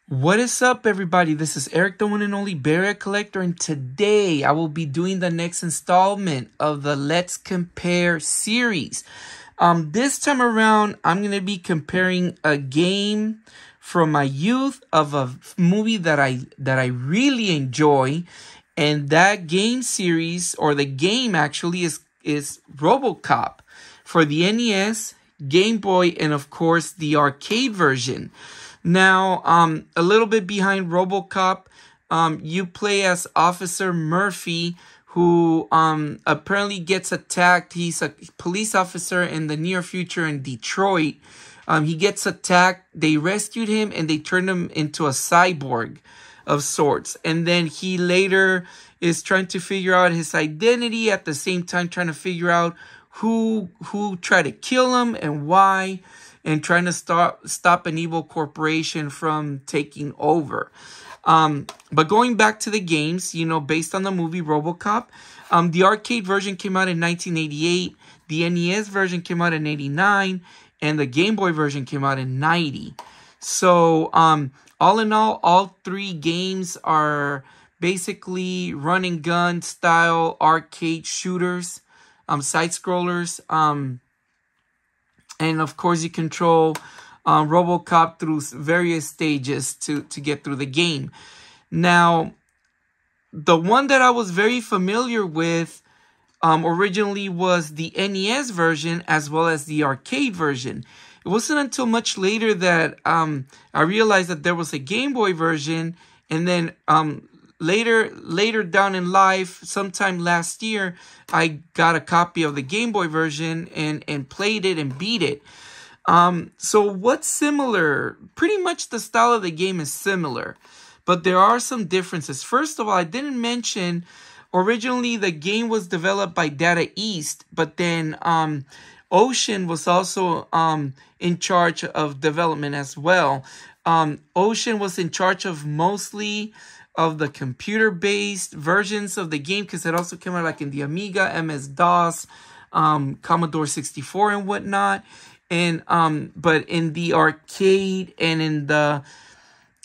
What is up, everybody? This is Eric, the one and only Barrier Collector, and today I will be doing the next installment of the Let's Compare series. This time around, I'm going to be comparing a game from my youth of a movie that I really enjoy, and that game series, or the game actually, is Robocop for the NES, Game Boy, and of course the arcade version. Now, a little bit behind Robocop, you play as Officer Murphy, who apparently gets attacked. He's a police officer in the near future in Detroit. He gets attacked. They rescued him and they turned him into a cyborg of sorts. And then he later is trying to figure out his identity, at the same time trying to figure out who tried to kill him and why, and trying to stop an evil corporation from taking over. But going back to the games, based on the movie Robocop, the arcade version came out in 1988, the NES version came out in 89, and the Game Boy version came out in 90. So, all in all three games are basically run and gun style arcade shooters, side-scrollers, and of course, you control Robocop through various stages to get through the game. Now, the one that I was very familiar with originally was the NES version as well as the arcade version. It wasn't until much later that I realized that there was a Game Boy version, and then later down in life, sometime last year, I got a copy of the Game Boy version and played it and beat it. So what's similar? Pretty much the style of the game is similar, but there are some differences. First of all, I didn't mention, originally the game was developed by Data East, but then Ocean was also in charge of development as well. Ocean was in charge of mostly of the computer-based versions of the game, because it also came out like in the Amiga, MS-DOS, Commodore 64 and whatnot. And but in the arcade and in the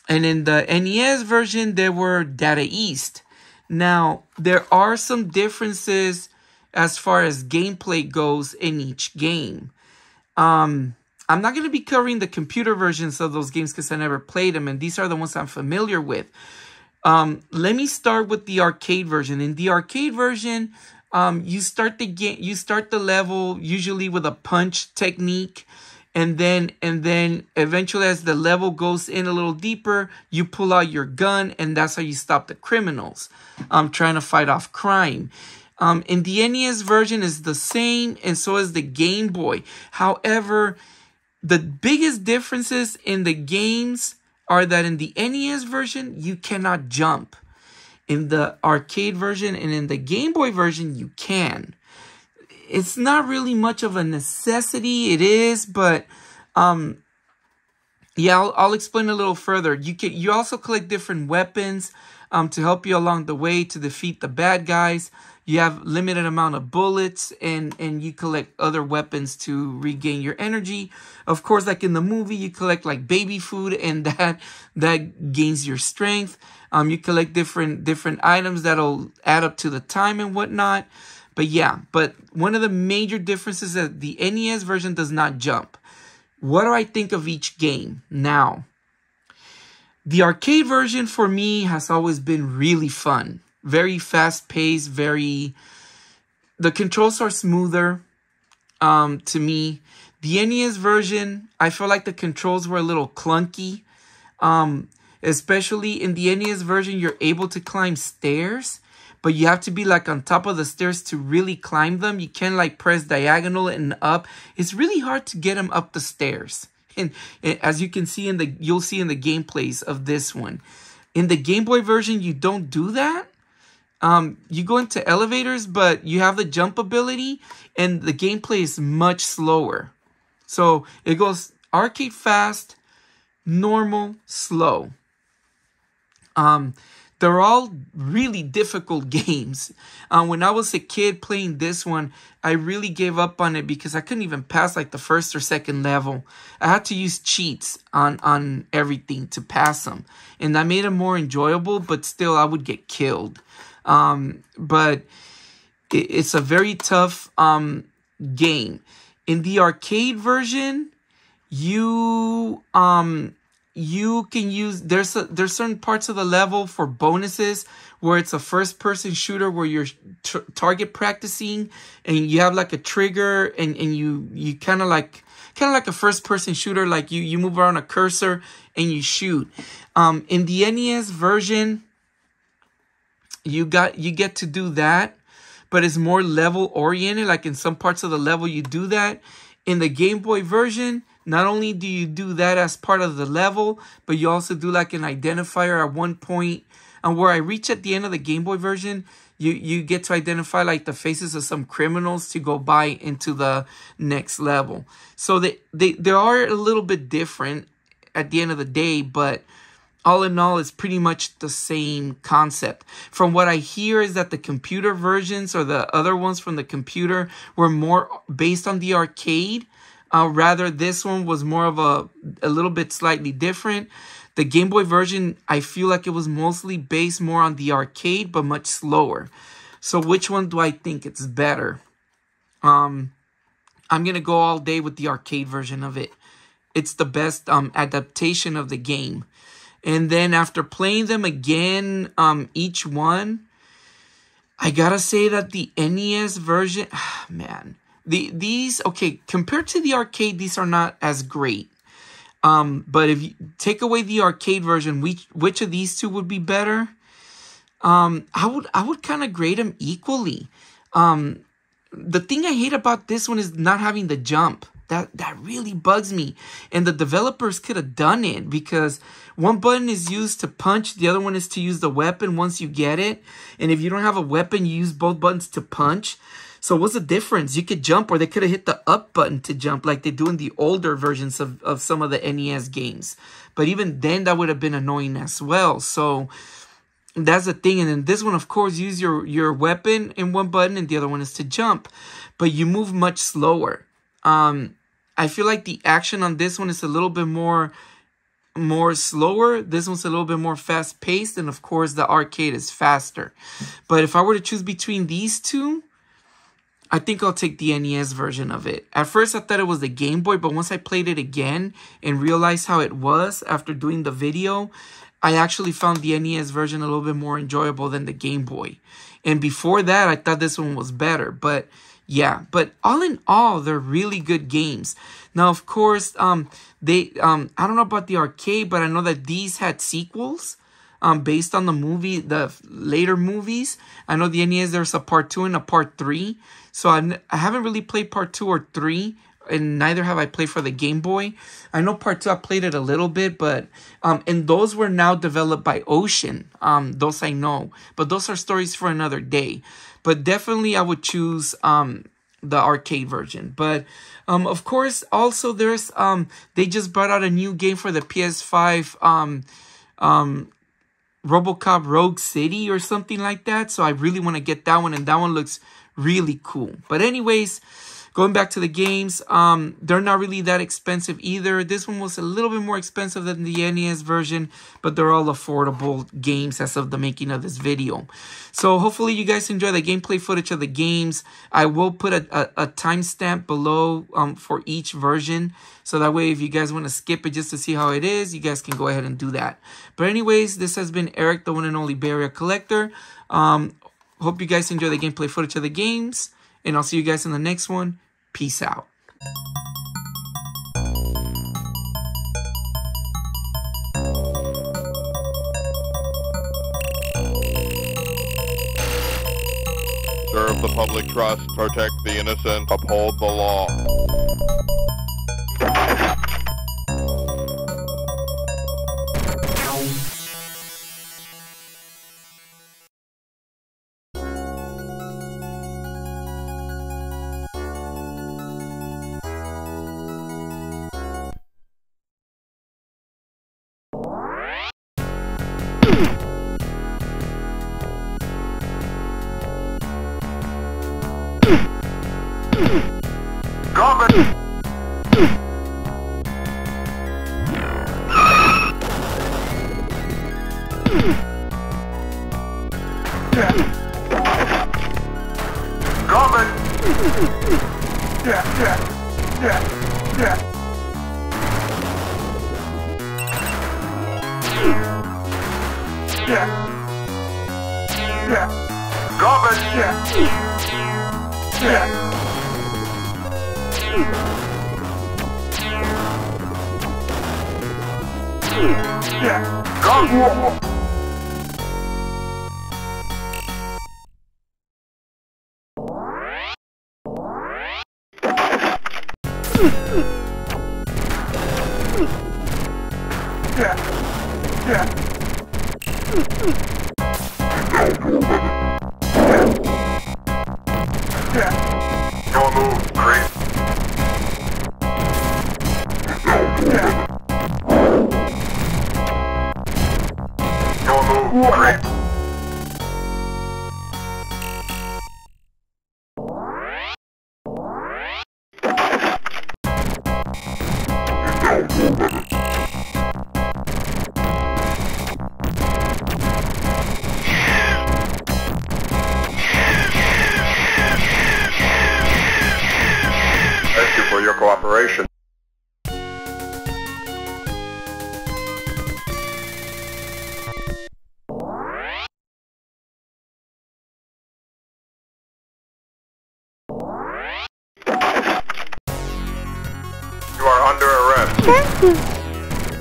NES version, there were Data East. Now, there are some differences as far as gameplay goes in each game. I'm not going to be covering the computer versions of those games because I never played them, and these are the ones I'm familiar with. Let me start with the arcade version. In the arcade version, you start the level usually with a punch technique, and then eventually, as the level goes in a little deeper, you pull out your gun, and that's how you stop the criminals trying to fight off crime. In the NES version is the same, and so is the Game Boy. However, the biggest differences in the games are that in the NES version, you cannot jump. In the arcade version and in the Game Boy version, you can. It's not really much of a necessity. It is, but yeah, I'll explain a little further. You also collect different weapons to help you along the way to defeat the bad guys. You have limited amount of bullets, and you collect other weapons to regain your energy. Of course, like in the movie, you collect like baby food, and that gains your strength. You collect different items that'll add up to the time and whatnot. But yeah, but one of the major differences is that the NES version does not jump. What do I think of each game? Now, the arcade version for me has always been really fun. Very fast-paced, the controls are smoother to me. The NES version, I feel like the controls were a little clunky. Especially in the NES version, you're able to climb stairs, but you have to be like on top of the stairs to really climb them. You can't like press diagonal and up. It's really hard to get them up the stairs. And as you can see you'll see in the gameplays of this one. In the Game Boy version, you don't do that. You go into elevators, but you have the jump ability, and the gameplay is much slower. So it goes arcade fast, normal, slow. they're all really difficult games. When I was a kid playing this one, I really gave up on it because I couldn't even pass like the first or second level. I had to use cheats on everything to pass them. And that made it more enjoyable, but still I would get killed. But it's a very tough game. In the arcade version, you can use, there's certain parts of the level for bonuses where it's a first person shooter where you're target practicing and you have like a trigger and you kind of like a first person shooter, like you move around a cursor and you shoot. In the NES version, you get to do that, but it's more level oriented. Like in some parts of the level you do that. In the Game Boy version, not only do you do that as part of the level, but you also do like an identifier at one point. And where I reach at the end of the Game Boy version, you get to identify like the faces of some criminals to go by into the next level. So they are a little bit different at the end of the day, but all in all, it's pretty much the same concept. From what I hear is that the computer versions or the other ones from the computer were more based on the arcade. Rather, this one was more of a little bit slightly different. The Game Boy version, I feel like it was mostly based more on the arcade, but much slower. So which one do I think it's better? I'm going to go all day with the arcade version of it. It's the best adaptation of the game. And then after playing them again, each one, I gotta say that the NES version, man, these, okay, compared to the arcade, these are not as great. But if you take away the arcade version, which of these two would be better? I would kind of grade them equally. The thing I hate about this one is not having the jump. That really bugs me. And the developers could have done it because one button is used to punch. The other one is to use the weapon once you get it. And if you don't have a weapon, you use both buttons to punch. So what's the difference? You could jump, or they could have hit the up button to jump like they do in the older versions of some of the NES games. But even then, that would have been annoying as well. So that's the thing. And then this one, of course, use your weapon in one button and the other one is to jump. But you move much slower. I feel like the action on this one is a little bit more slower. This one's a little bit more fast-paced. And, of course, the arcade is faster. But if I were to choose between these two, I think I'll take the NES version of it. At first, I thought it was the Game Boy. But once I played it again and realized how it was after doing the video, I actually found the NES version a little bit more enjoyable than the Game Boy. And before that, I thought this one was better. But yeah, but all in all, they're really good games. Now, of course, I don't know about the arcade, but I know that these had sequels based on the later movies. I know the NES, there's a part 2 and a part 3. So I haven't really played part 2 or 3, and neither have I played for the Game Boy. I know part 2, I played it a little bit, but and those were now developed by Ocean. Those I know, but those are stories for another day. But definitely I would choose the arcade version. But of course, also there's they just brought out a new game for the PS5, Robocop Rogue City or something like that. So I really want to get that one, and that one looks really cool. But anyways, going back to the games, they're not really that expensive either. This one was a little bit more expensive than the NES version, but they're all affordable games as of the making of this video. So hopefully you guys enjoy the gameplay footage of the games. I will put a timestamp below for each version. So that way if you guys want to skip it just to see how it is, you guys can go ahead and do that. But anyways, this has been Eric, the one and only Bay Area Collector. Hope you guys enjoy the gameplay footage of the games. And I'll see you guys in the next one. Peace out. Serve the public trust, protect the innocent, uphold the law. Thank you for your cooperation. You are under arrest. You are under arrest.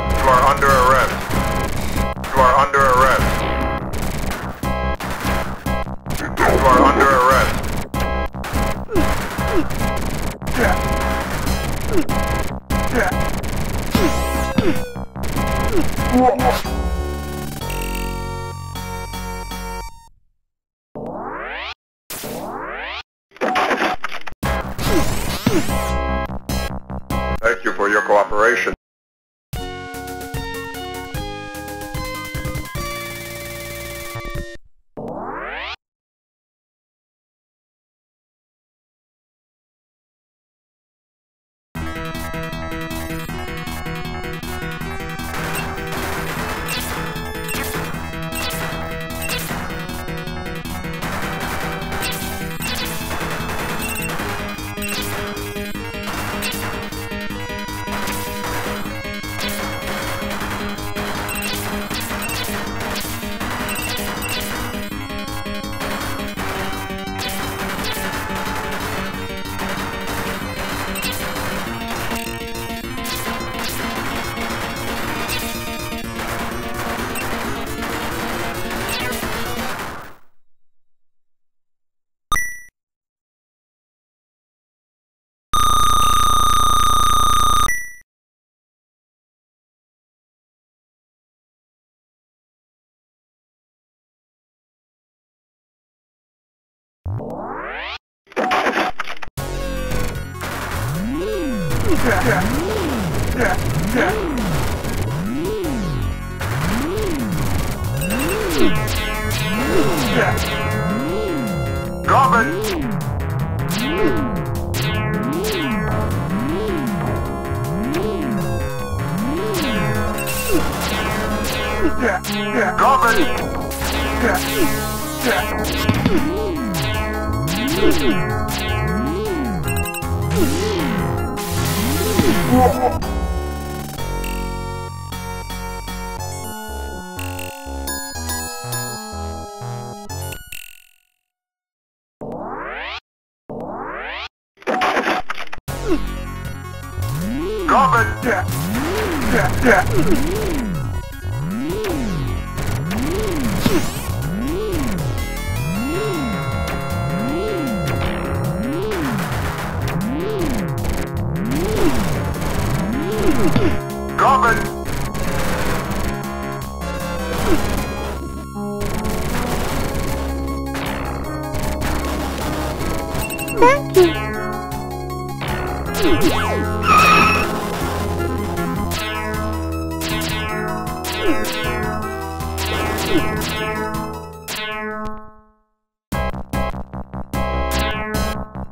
You are under arrest. You are under arrest. You are under arrest. Thank you for your cooperation.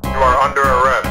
You are under arrest.